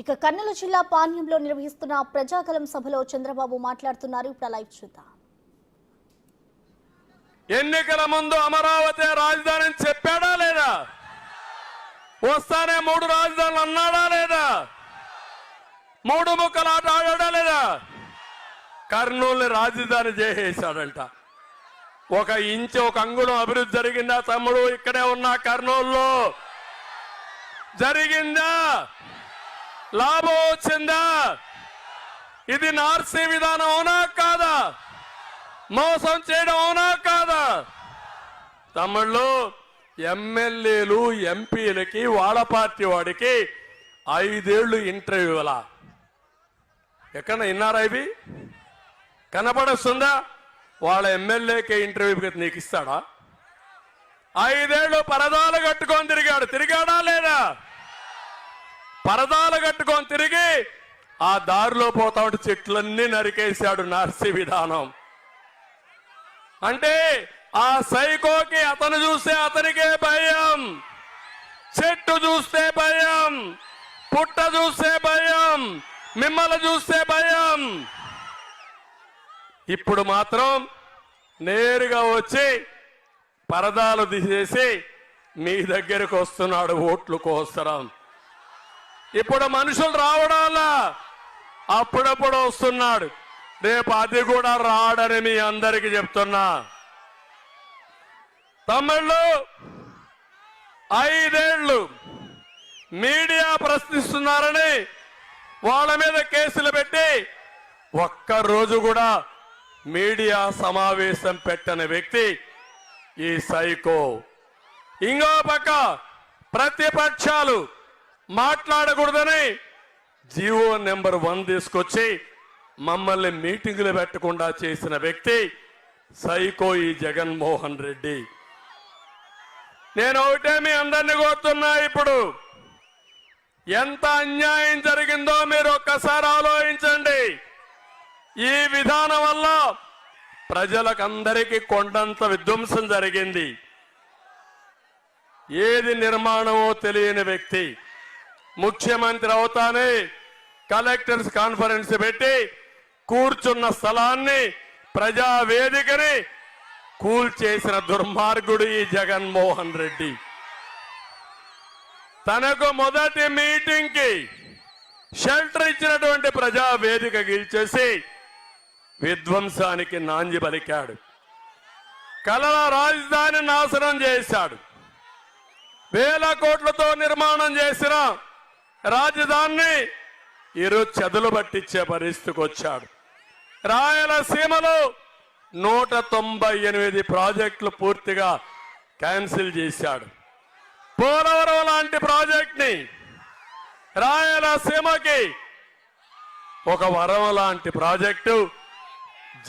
ఇక కర్నూలు జిల్లా పాణ్యంలో నిర్వహిస్తున్న ప్రజాగలం సభలో చంద్రబాబు మాట్లాడుతున్నారు. ఇప్పుడు లైవ్ చూద్దాం. ఎన్నికల ముందు అమరావతి రాజధాని చెప్పాడా లేదా? వస్తానే 3 రాజధానులు అన్నాడా లేదా? 3 ముక్కలు ఆట ఆడాడా లేదా? కర్నూలు రాజధాని చేసేశాడంట. 1 ఇంచు 1 అంగుళం అభివృద్ధి జరిగిందా తమ్ముడు? ఇక్కడే ఉన్న కర్నూలులో జరిగిందా? లాభం వచ్చిందా? ఇది నార్సీ విధానం అవునా కాదా? మోసం చేయడం అవునా కాదా? తమ్ముళ్ళు, ఎమ్మెల్యేలు ఎంపీలకి వాళ్ళ పార్టీ వాడికి 5 ఏళ్లు ఇంటర్వ్యూలా ఎక్కడ విన్నారా? ఇవి కనపడుస్తుందా? వాళ్ళ ఎమ్మెల్యేకి ఇంటర్వ్యూ నీకు ఇస్తాడా? 5 ఏళ్లు పరదాలు కట్టుకొని తిరిగాడా లేదా? పరదాలు కట్టుకొని తిరిగి ఆ దారిలో పోతా ఉంటే చెట్లన్నీ నరికేశాడు నార్సీ విధానం. అంటే ఆ సైకోకి అతను చూస్తే అతనికే భయం, చెట్టు చూస్తే భయం, పుట్ట చూస్తే భయం, మిమ్మల్ని చూస్తే భయం. ఇప్పుడు మాత్రం నేరుగా వచ్చి పరదాలు తీసేసి మీ దగ్గరకు వస్తున్నాడు ఓట్లు కోసరం. ఇప్పుడు మనుషులు రావడాలా అప్పుడప్పుడు వస్తున్నాడు. రేపు అది కూడా రాడని మీ అందరికీ చెప్తున్నా. తమిళ్ళు 5 ఏళ్లు మీడియా ప్రశ్నిస్తున్నారని వాళ్ళ మీద కేసులు పెట్టి ఒక్కరోజు కూడా మీడియా సమావేశం పెట్టని వ్యక్తి ఈ సైకో. ఇంకో పక్క ప్రతిపక్షాలు మాట్లాడకూడదని జీవో నెంబర్ 1 తీసుకొచ్చి మమ్మల్ని మీటింగులు పెట్టకుండా చేసిన వ్యక్తి సైకో ఈ జగన్మోహన్ రెడ్డి. నేను ఒకటే మీ అందరినీ కోరుతున్నా, ఇప్పుడు ఎంత అన్యాయం జరిగిందో మీరు ఒక్కసారి ఆలోచించండి. ఈ విధానం వల్ల ప్రజలకందరికీ కొండంత విధ్వంసం జరిగింది. ఏది నిర్మాణమో తెలియని వ్యక్తి ముఖ్యమంత్రి అవుతానే కలెక్టర్స్ కాన్ఫరెన్స్ పెట్టి కూర్చున్న స్థలాన్ని ప్రజావేదికని కూల్చేసిన దుర్మార్గుడు ఈ జగన్మోహన్ రెడ్డి. తనకు మొదటి మీటింగ్ కి షెల్టర్ ఇచ్చినటువంటి ప్రజావేదిక గెలిచేసి విధ్వంసానికి నాంది పలికాడు. కలల రాజధాని నాశనం చేశాడు. 1000 కోట్లతో నిర్మాణం చేసిన రాజధానిని ఈరోజు చెదలు పట్టించే పరిస్థితికి వచ్చాడు. రాయలసీమలో 198 ప్రాజెక్టులు పూర్తిగా క్యాన్సిల్ చేశాడు. పోలవరం లాంటి ప్రాజెక్ట్ని రాయలసీమకి ఒక వరం లాంటి ప్రాజెక్టు,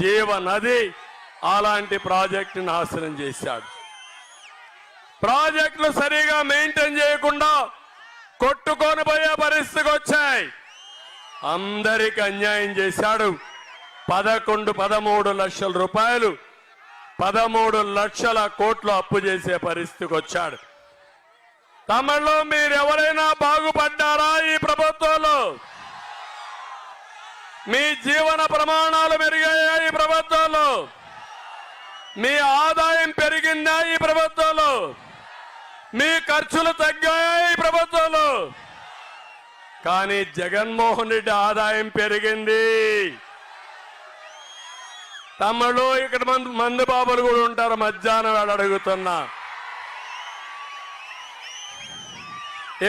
జీవనది అలాంటి ప్రాజెక్టు నాశనం చేశాడు. ప్రాజెక్టులు సరిగా మెయింటైన్ చేయకుండా కొట్టుకొని పోయే పరిస్థితికి వచ్చాయి. అందరికి అన్యాయం చేశాడు. 13 లక్షల రూపాయలు 13 లక్షల కోట్లు అప్పు చేసే పరిస్థితికి వచ్చాడు. తమిళలో మీరెవరైనా బాగుపడ్డారా? ఈ ప్రభుత్వంలో మీ జీవన ప్రమాణాలు మెరుగాయా? ఈ ప్రభుత్వంలో మీ ఆదాయం పెరిగిందా? ఈ ప్రభుత్వంలో మీ ఖర్చులు తగ్గాయా? ఈ ప్రభుత్వంలో. కానీ జగన్మోహన్ రెడ్డి ఆదాయం పెరిగింది. తమ్ముళ్ళు, ఇక్కడ మందు బాబులు కూడా ఉంటారు. మధ్యాహ్నం వేళ అడుగుతున్నా,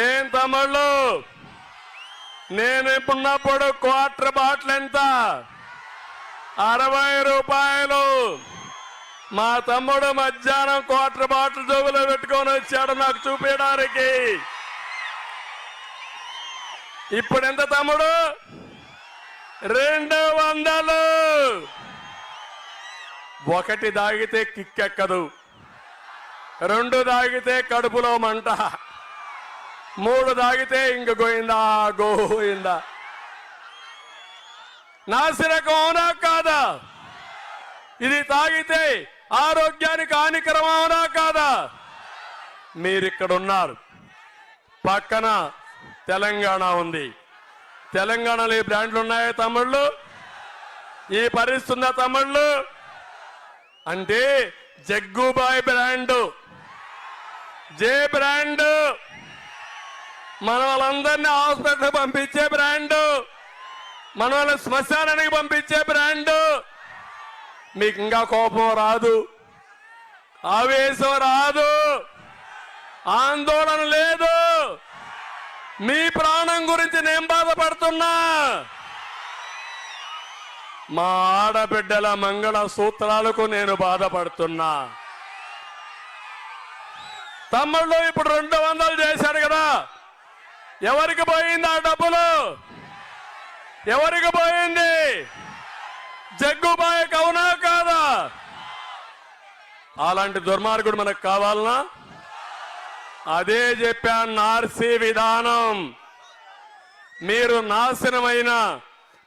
ఏం తమ్ముళ్ళు, నేను ఇప్పుడున్నప్పుడు క్వార్టర్ బాటిల్ ఎంత? 60 రూపాయలు. మా తమ్ముడు మధ్యాహ్నం క్వార్టర్ బాటిల్ జోబులో పెట్టుకొని వచ్చాడు నాకు చూపించడానికి. ఇప్పుడు ఎంత తమ్ముడు? 200. 1 తాగితే కిక్కెక్కదు, 2 తాగితే కడుపులో మంట, 3 తాగితే ఇంక గోయిందా. నాసిరకం అవునా కాదా? ఇది తాగితే ఆరోగ్యానికి హానికరం అవునా కాదా? మీరిక్కడ ఉన్నారు, పక్కన తెలంగాణ ఉంది, తెలంగాణలో ఈ బ్రాండ్లు ఉన్నాయా తమ్ముళ్ళు? ఈ పరిస్థితి ఉందా తమ్ముళ్ళు? అంటే జగ్గుబాయ్ బ్రాండు, జే బ్రాండు, మన వాళ్ళందరినీ హాస్పిటల్ పంపించే బ్రాండు, మన వాళ్ళని శ్మశానానికి పంపించే బ్రాండు. మీకు ఇంకా కోపం రాదు, ఆవేశం రాదు, ఆందోళన లేదు. మీ ప్రాణం గురించి నేను బాధపడుతున్నా. మా ఆడబిడ్డల మంగళ సూత్రాలకు నేను బాధపడుతున్నా. తమ్ముళ్ళు ఇప్పుడు 200 చేశారు కదా, ఎవరికి పోయింది ఆ డబ్బులు? ఎవరికి పోయింది? జగ్గుబాయ్ అవునా కాదా? అలాంటి దుర్మార్గుడు మనకు కావాలనా? అదే చెప్పాను, నార్సీ విధానం. మీరు నాశనమైన,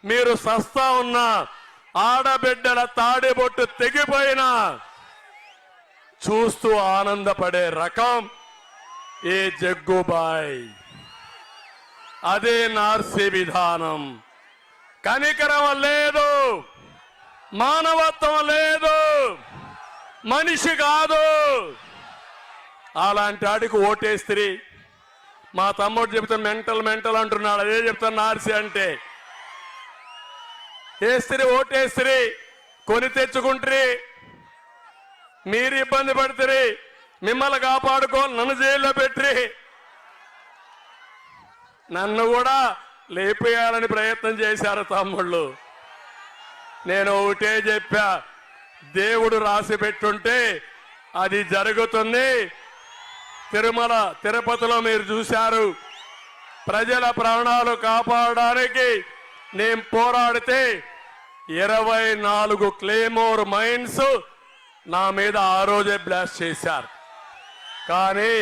మీరు సస్తా ఉన్న ఆడబిడ్డల తాడిబొట్టు తెగిపోయినా చూస్తూ ఆనందపడే రకం ఈ జగ్గుబాయ్. అదే నార్సీ విధానం. కనికరం లేదు, మానవత్వం లేదు, మనిషి కాదు. అలాంటి ఆడికి ఓటేస్త్రీ. మా తమ్ముడు చెబితే మెంటల్ మెంటల్ అంటున్నాడు, అదే చెప్తాను నార్సీ అంటే. వేస్త్రీ, ఓటేస్త్రీ, కొని తెచ్చుకుంటారు, మీరు ఇబ్బంది పడుతుంది, మిమ్మల్ని కాపాడుకో, నన్ను జైల్లో పెట్టి నన్ను కూడా లేపేయాలని ప్రయత్నం చేశారు తమ్ముళ్ళు. నేను ఒకటే చెప్పా, దేవుడు రాసి పెట్టుంటే అది జరుగుతుంది. తిరుమల తిరుపతిలో మీరు చూశారు, ప్రజల ప్రాణాలు కాపాడడానికి నేను పోరాడితే 24 క్లేమోర్ మైన్స్ నా మీద ఆ రోజే బ్లాస్ట్ చేశారు. కానీ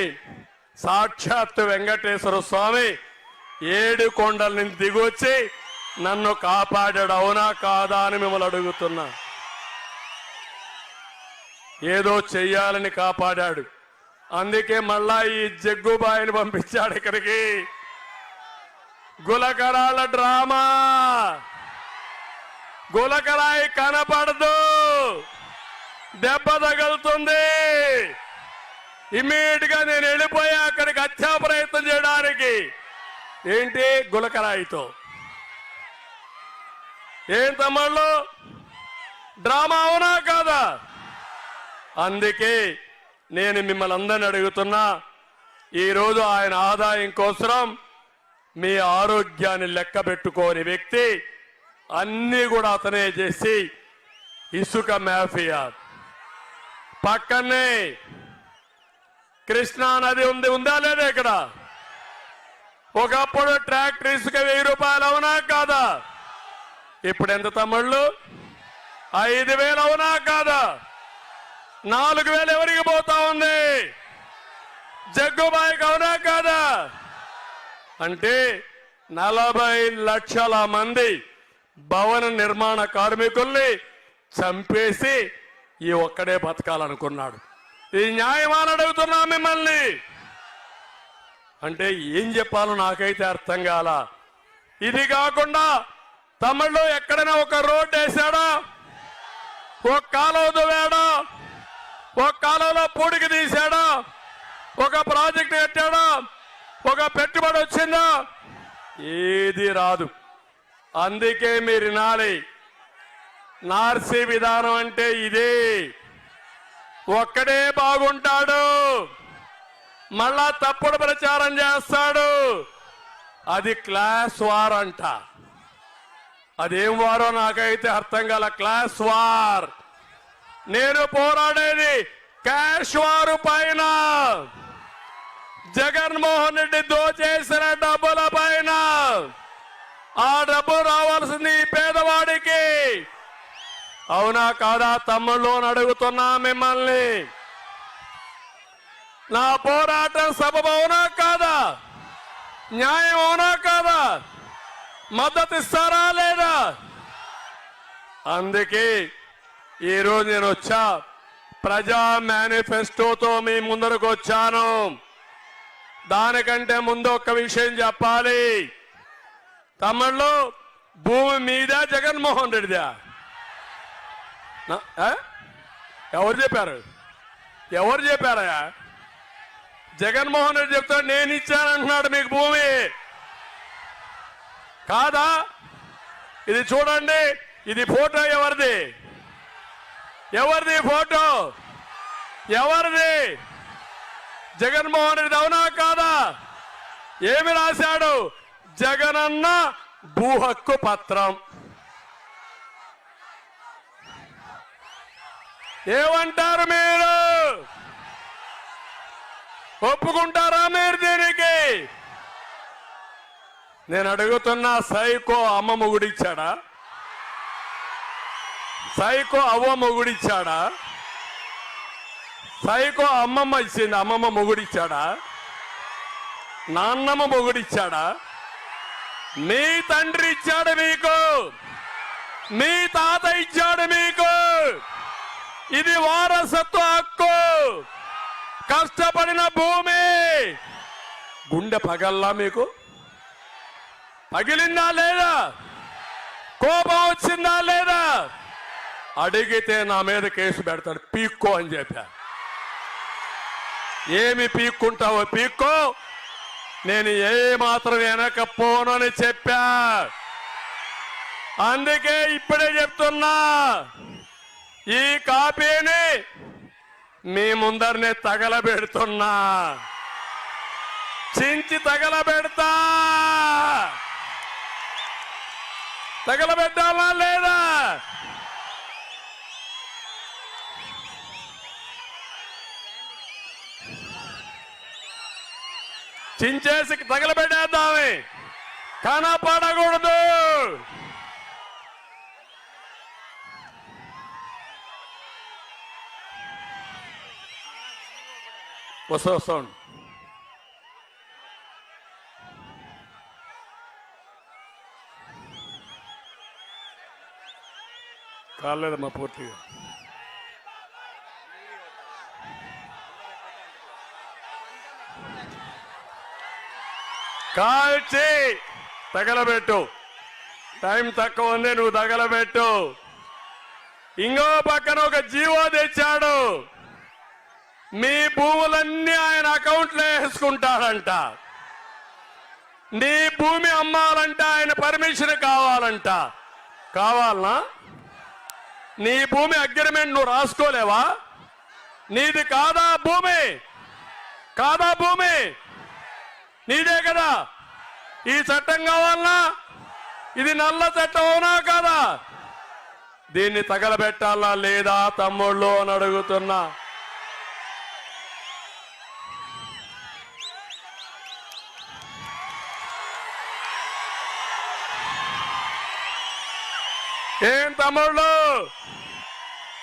సాక్షాత్ వెంకటేశ్వర స్వామి 7 కొండల నుంచి దిగొచ్చి నన్ను కాపాడాడు. అవునా కాదా అని మిమ్మల్ని అడుగుతున్నా. ఏదో చెయ్యాలని కాపాడాడు. అందుకే మళ్ళా ఈ జగ్గుబాయిని పంపించాడు ఇక్కడికి. గులకరాల డ్రామా, గులకరాయి కనపడదు, దెబ్బ తగులుతుంది. ఇమ్మీడియట్ గా నేను వెళ్ళిపోయా అక్కడికి హత్యా ప్రయత్నం చేయడానికి. ఏంటి? గులకరాయితో. ఏం తమ్ముళ్ళు, డ్రామా అవునా కాదా? అందుకే నేను మిమ్మల్ని అందరిని అడుగుతున్నా, ఈరోజు ఆయన ఆదాయం కోసం మీ ఆరోగ్యాన్ని లెక్క పెట్టుకోని వ్యక్తి అన్ని కూడా అతనే చేసి ఇసుక మాఫియా. పక్కనే కృష్ణా నది ఉంది, ఉందా లేదా ఇక్కడ? ఒకప్పుడు ట్రాక్టర్ ఇసుక 1000 రూపాయలు, అవునా కాదా? ఇప్పుడు ఎంత తమ్ముళ్ళు? 5000 అవునా కాదా? 4000 ఎవరికి పోతా ఉంది? జగ్గుబాయికి, అవునా కాదా? అంటే 40 లక్షల మంది భవన నిర్మాణ కార్మికుల్ని చంపేసి ఈ ఒక్కడే బతకాలనుకున్నాడు. ఇది న్యాయమాని అడుగుతున్నా మిమ్మల్ని. అంటే ఏం చెప్పాలో నాకైతే అర్థం కాల. ఇది కాకుండా తమిళ్లో ఎక్కడైనా ఒక రోడ్డు వేసాడా? ఒక కాలువ దువ్వాడా? ఒక కాలువలో పూడికి తీశాడా? ఒక ప్రాజెక్టు కట్టాడా? ఒక పెట్టుబడి వచ్చిందా? ఏది రాదు. అందుకే మీరు వినాలి, నార్సీ విధానం అంటే ఇదే. ఒక్కడే బాగుంటాడు, మళ్ళా తప్పుడు ప్రచారం చేస్తాడు. అది క్లాస్ వార్ అంట. అదేం వారో నాకైతే అర్థం కాల. Class war. నేను పోరాడేది క్యాష్ వారు పైన, జగన్మోహన్ రెడ్డి దోచేసిన డబ్బుల పైన. ఆ డబ్బు రావాల్సింది ఈ పేదవాడికి. అవునా కాదా తమ్ముళ్ళు అని అడుగుతున్నా మిమ్మల్ని. నా పోరాటం సబబు అవునా కాదా? న్యాయం అవునా కాదా? మద్దతు ఇస్తారా లేదా? అందుకే ఈరోజు నేను వచ్చా, ప్రజా మేనిఫెస్టోతో మీ ముందరకు వచ్చాను. దానికంటే ముందు ఒక్క విషయం చెప్పాలి. తమిళ్లో భూమి మీద జగన్మోహన్ రెడ్డిదా? ఎవరు చెప్పారు? ఎవరు చెప్పారయ్యా? జగన్మోహన్ రెడ్డి చెప్తాడు నేను ఇచ్చానంటున్నాడు మీకు భూమి. కాదా? ఇది చూడండి, ఇది ఫోటో ఎవరిది? ఎవరిది ఫోటో? ఎవరిది? జగన్మోహన్ రెడ్డి అవునా కాదా? ఏమి రాశాడు? జగనన్న భూ హక్కు పత్రం. ఏమంటారు మీరు? ఒప్పుకుంటారా మీరు దీనికి? నేను అడుగుతున్నా, సైకో అమ్మ మొగుడిచ్చాడా? సైకో అవ్వ మొగుడిచ్చాడా? సైకో అమ్మమ్మ ఇచ్చింది, అమ్మమ్మ మొగుడిచ్చాడా? నాన్నమ్మ మొగుడిచ్చాడా? మీ తండ్రి ఇచ్చాడు మీకు, మీ తాత ఇచ్చాడు మీకు. ఇది వారసత్వ హక్కు, కష్టపడిన భూమి. గుండె పగల్లా మీకు? పగిలిందా లేదా? కోపం వచ్చిందా లేదా? అడిగితే నా మీద కేసు పెడతాడు, పీక్కో అని చెప్పా. ఏమి పీక్కుంటావో పీక్కో, నేను ఏ మాత్రం వెనకపోనని చెప్పా. అందుకే ఇప్పుడే చెప్తున్నా, ఈ కాపీని మీ ముందరనే తగలబెడుతున్నా, చించి తగలబెడతా. తగలబెట్టాలా లేదా? చించేసి తగలబెట్టేద్దామే, కనపడకూడదు. వస్తాం. కాలేదమ్మా పూర్తిగా. కాల్చి తగలబెట్టు. టైం తక్కువ ఉంది, నువ్వు తగలబెట్టు. ఇంకో పక్కన ఒక జీవో తెచ్చాడు, మీ భూములన్నీ ఆయన అకౌంట్లో వేసుకుంటాడంట. నీ భూమి అమ్మాలంట ఆయన పర్మిషన్ కావాలంట. కావాలనా? నీ భూమి అగ్రిమెంట్ నువ్వు రాసుకోలేవా? నీది కాదా భూమి? కాదా భూమి? నీదే కదా. ఈ చట్టం కావాలనా? ఇది నల్ల చట్టం అవునా కాదా? దీన్ని తగలబెట్టాలా లేదా తమ్ముళ్ళు అని అడుగుతున్నా. ఏం తమ్ముళ్ళు,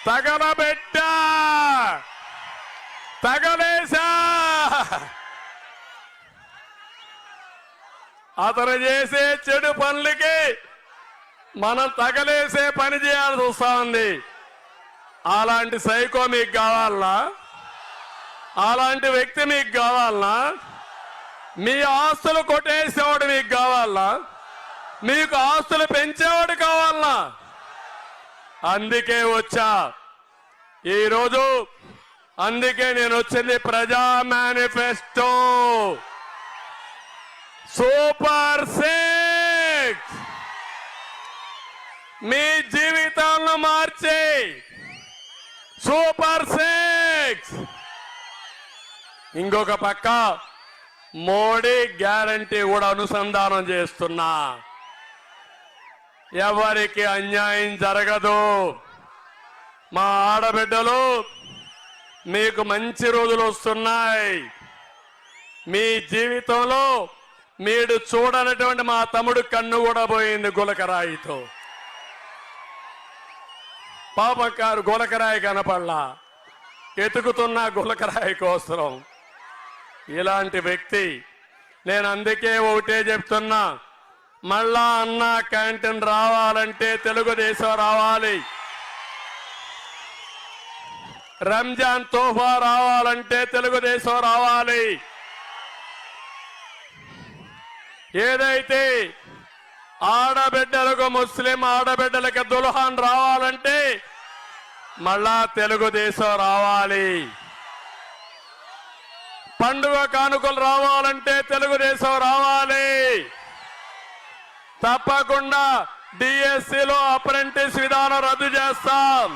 తగలబెట్టా, తగలేసా. అతను చేసే చెడు పనులకి మనం తగలేసే పని చేయాల్సి వస్తా ఉంది. అలాంటి సైకో మీకు కావాలనా? అలాంటి వ్యక్తి మీకు కావాలనా? మీ ఆస్తులు కొట్టేసేవాడు మీకు కావాలనా? మీకు ఆస్తులు పెంచేవాడు కావాలనా? అందుకే వచ్చా ఈరోజు. అందుకే నేను వచ్చింది ప్రజా మేనిఫెస్టో సూపర్ 6. మీ జీవితాలను మార్చే సూపర్ 6. ఇంకొక పక్క మోడీ గ్యారంటీ కూడా అనుసంధానం చేస్తున్నా. ఎవరికి అన్యాయం జరగదు. మా ఆడబిడ్డలు, మీకు మంచి రోజులు వస్తున్నాయి. మీ జీవితంలో మీరు చూడనటువంటి మా తమ్ముడు కన్ను కూడా పోయింది గులకరాయితో. పాపకారు గులకరాయి కనపడలా, ఎతుకుతున్న గులకరాయి కోసం. ఇలాంటి వ్యక్తి. నేను అందుకే ఒకటే చెప్తున్నా, మళ్ళా అన్న క్యాంటీన్ రావాలంటే తెలుగుదేశం రావాలి. రంజాన్ తోఫా రావాలంటే తెలుగుదేశం రావాలి. ఏదైతే ఆడబిడ్డలకు ముస్లిం ఆడబిడ్డలకి దుల్హాన్ రావాలంటే మళ్ళా తెలుగుదేశం రావాలి. పండుగ కానుకలు రావాలంటే తెలుగుదేశం రావాలి. తప్పకుండా డిఎస్సిలో అప్రెంటిస్ విధానం రద్దు చేస్తాం.